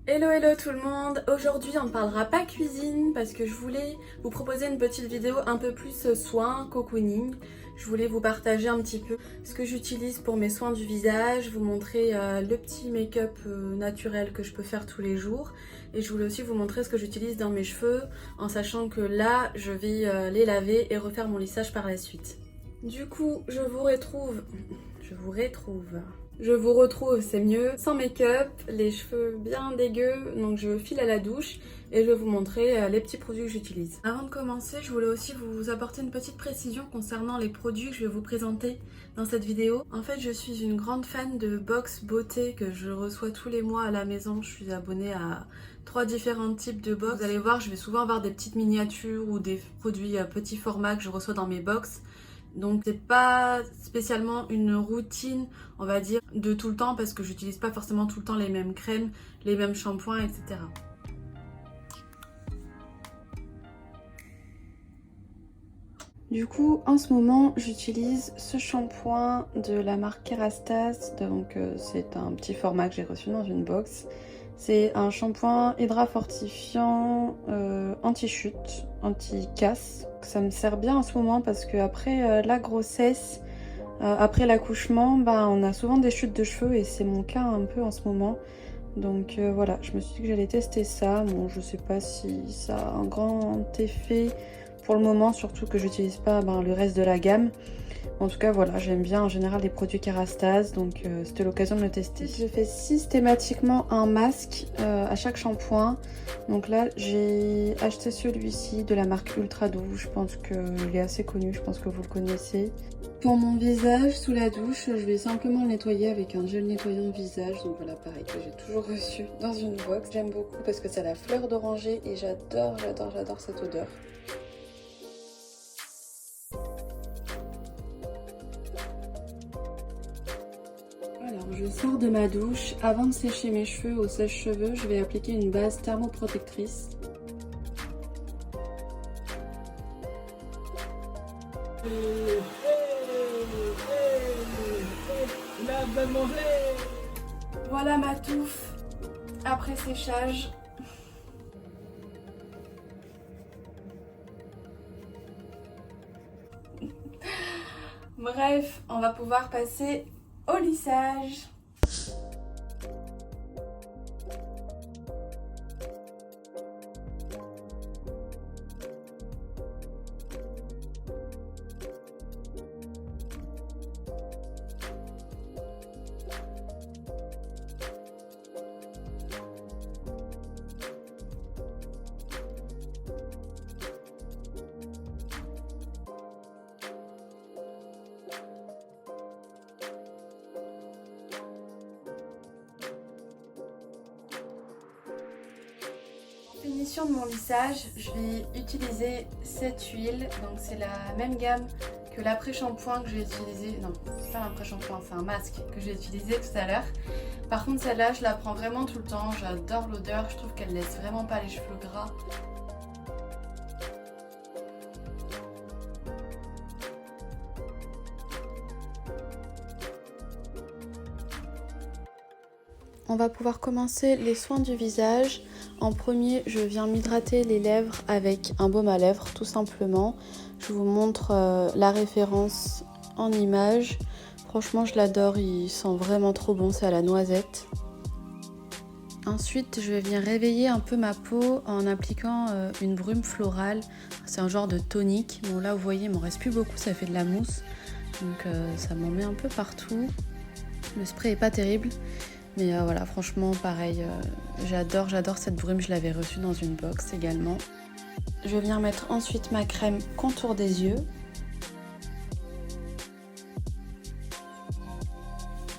Hello hello tout le monde. Aujourd'hui on ne parlera pas cuisine parce que je voulais vous proposer une petite vidéo un peu plus soin, cocooning. Je voulais vous partager un petit peu ce que j'utilise pour mes soins du visage, vous montrer le petit make-up naturel que je peux faire tous les jours. Et je voulais aussi vous montrer ce que j'utilise dans mes cheveux en sachant que là je vais les laver et refaire mon lissage par la suite. Du coup je vous retrouve, c'est mieux, sans make-up, les cheveux bien dégueux, donc je file à la douche et je vais vous montrer les petits produits que j'utilise. Avant de commencer, je voulais aussi vous apporter une petite précision concernant les produits que je vais vous présenter dans cette vidéo. En fait, je suis une grande fan de box beauté que je reçois tous les mois à la maison. Je suis abonnée à 3 différents types de box. Vous allez voir, je vais souvent avoir des petites miniatures ou des produits à petit format que je reçois dans mes box. Donc c'est pas spécialement une routine, on va dire, de tout le temps parce que j'utilise pas forcément tout le temps les mêmes crèmes, les mêmes shampoings, etc. Du coup, en ce moment, j'utilise ce shampoing de la marque Kerastase. Donc c'est un petit format que j'ai reçu dans une box. C'est un shampoing hydra-fortifiant anti-chute, anti-casse. Ça me sert bien en ce moment parce que après la grossesse, après l'accouchement, on a souvent des chutes de cheveux et c'est mon cas un peu en ce moment. Donc voilà, je me suis dit que j'allais tester ça. Bon, je sais pas si ça a un grand effet pour le moment, surtout que j'utilise pas le reste de la gamme. En tout cas, voilà, j'aime bien en général les produits Kerastase, donc c'était l'occasion de le tester. Je fais systématiquement un masque à chaque shampoing. Donc là, j'ai acheté celui-ci de la marque Ultra Doux. Je pense qu'il est assez connu, je pense que vous le connaissez. Pour mon visage, sous la douche, je vais simplement le nettoyer avec un gel nettoyant visage. Donc voilà, pareil, que j'ai toujours reçu dans une box. J'aime beaucoup parce que c'est la fleur d'oranger et j'adore cette odeur. Alors je sors de ma douche, avant de sécher mes cheveux au sèche-cheveux, je vais appliquer une base thermoprotectrice. Voilà ma touffe après séchage. Bref, on va pouvoir passer au lissage. Finition de mon lissage, je vais utiliser cette huile, donc c'est la même gamme que l'après-shampoing que j'ai utilisé, non c'est pas l'après-shampoing, c'est un masque que j'ai utilisé tout à l'heure. Par contre celle-là je la prends vraiment tout le temps, j'adore l'odeur, je trouve qu'elle laisse vraiment pas les cheveux gras. On va pouvoir commencer les soins du visage. En premier, je viens m'hydrater les lèvres avec un baume à lèvres, tout simplement. Je vous montre la référence en image. Franchement, je l'adore, il sent vraiment trop bon, c'est à la noisette. Ensuite, je vais venir réveiller un peu ma peau en appliquant une brume florale. C'est un genre de tonique. Bon là, vous voyez, il m'en reste plus beaucoup, ça fait de la mousse. Donc ça m'en met un peu partout. Le spray est pas terrible. Mais voilà, franchement, pareil, j'adore cette brume, je l'avais reçue dans une box également. Je vais venir mettre ensuite ma crème contour des yeux.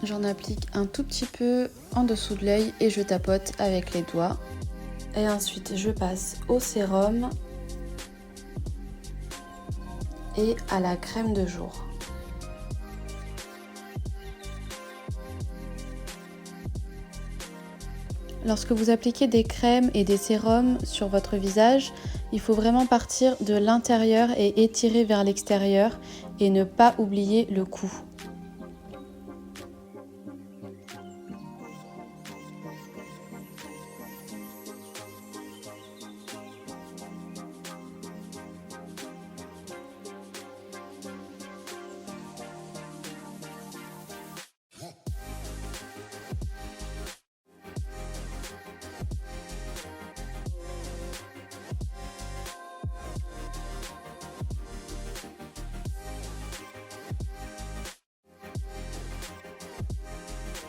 J'en applique un tout petit peu en dessous de l'œil et je tapote avec les doigts. Et ensuite, je passe au sérum et à la crème de jour. Lorsque vous appliquez des crèmes et des sérums sur votre visage, il faut vraiment partir de l'intérieur et étirer vers l'extérieur et ne pas oublier le cou.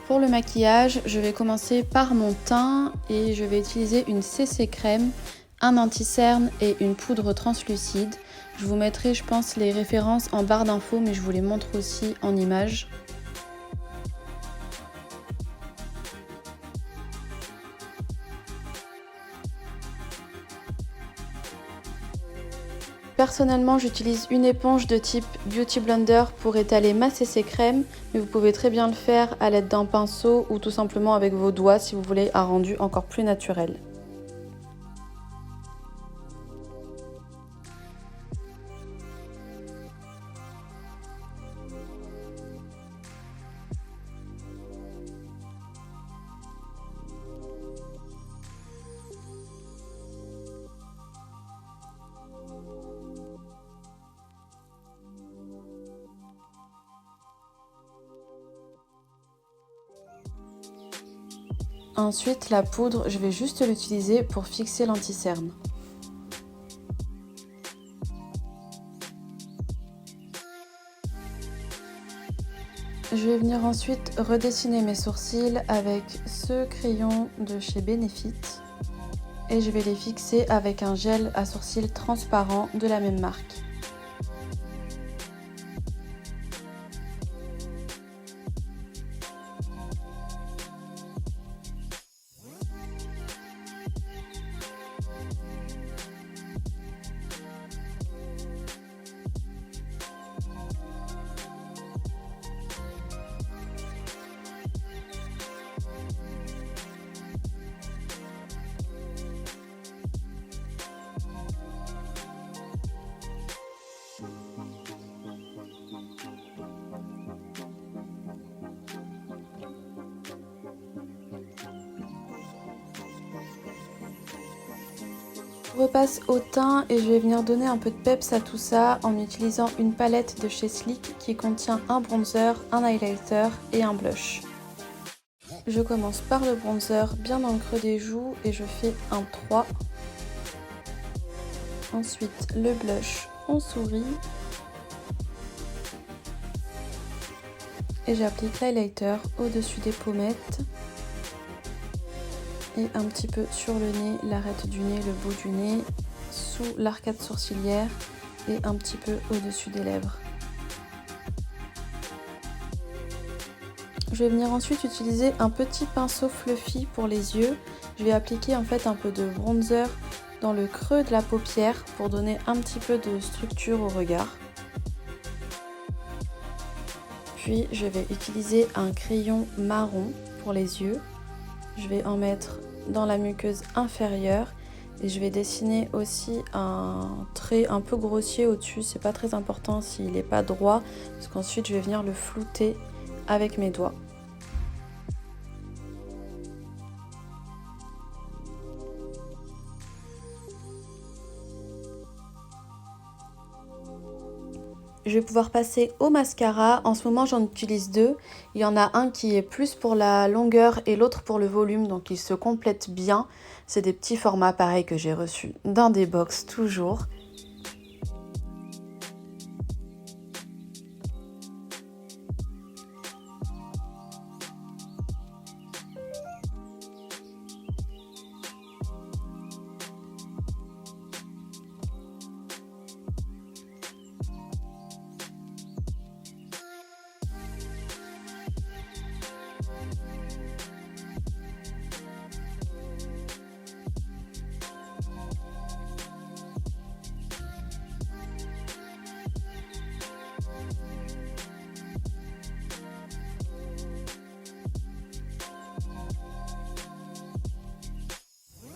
Pour le maquillage, je vais commencer par mon teint et je vais utiliser une CC crème, un anti-cerne et une poudre translucide. Je vous mettrai, je pense, les références en barre d'infos, mais je vous les montre aussi en images. Personnellement, j'utilise une éponge de type Beauty Blender pour étaler ma CC crème, mais vous pouvez très bien le faire à l'aide d'un pinceau ou tout simplement avec vos doigts si vous voulez un rendu encore plus naturel. Ensuite, la poudre, je vais juste l'utiliser pour fixer l'anti-cerne. Je vais venir ensuite redessiner mes sourcils avec ce crayon de chez Benefit et je vais les fixer avec un gel à sourcils transparent de la même marque. Je repasse au teint et je vais venir donner un peu de peps à tout ça en utilisant une palette de chez Sleek qui contient un bronzer, un highlighter et un blush. Je commence par le bronzer bien dans le creux des joues et je fais un 3. Ensuite le blush, on sourit. Et j'applique l'highlighter au-dessus des pommettes. Et un petit peu sur le nez, l'arête du nez, le bout du nez, sous l'arcade sourcilière et un petit peu au-dessus des lèvres. Je vais venir ensuite utiliser un petit pinceau fluffy pour les yeux. Je vais appliquer en fait un peu de bronzer dans le creux de la paupière pour donner un petit peu de structure au regard. Puis je vais utiliser un crayon marron pour les yeux. Je vais en mettre dans la muqueuse inférieure et je vais dessiner aussi un trait un peu grossier au-dessus. C'est pas très important s'il n'est pas droit parce qu'ensuite je vais venir le flouter avec mes doigts. Je vais pouvoir passer au mascara. En ce moment, j'en utilise deux. Il y en a un qui est plus pour la longueur et l'autre pour le volume, donc ils se complètent bien. C'est des petits formats pareils que j'ai reçus dans des box toujours.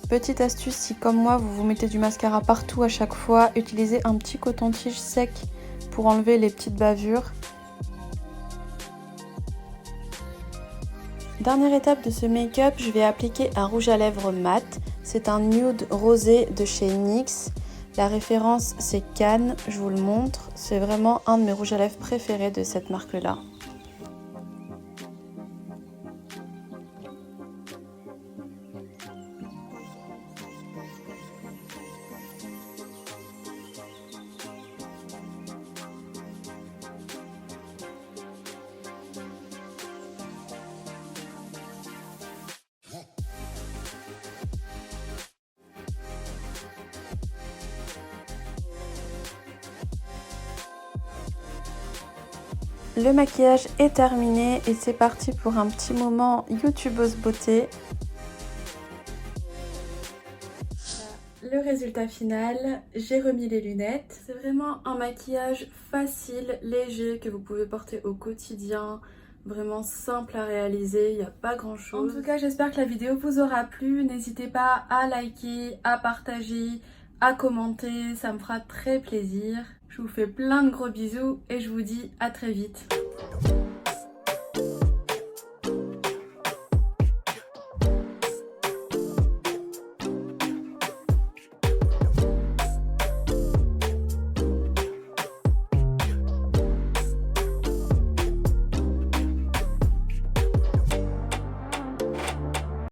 Petite astuce, si comme moi vous vous mettez du mascara partout à chaque fois, utilisez un petit coton-tige sec pour enlever les petites bavures. Dernière étape de ce make-up, je vais appliquer un rouge à lèvres mat. C'est un nude rosé de chez NYX. La référence c'est Cannes, je vous le montre. C'est vraiment un de mes rouges à lèvres préférés de cette marque-là. Le maquillage est terminé et c'est parti pour un petit moment youtubeuse beauté. Le résultat final, j'ai remis les lunettes. C'est vraiment un maquillage facile, léger, que vous pouvez porter au quotidien. Vraiment simple à réaliser, il n'y a pas grand chose. En tout cas, j'espère que la vidéo vous aura plu. N'hésitez pas à liker, à partager, à commenter, ça me fera très plaisir. Je vous fais plein de gros bisous et je vous dis à très vite.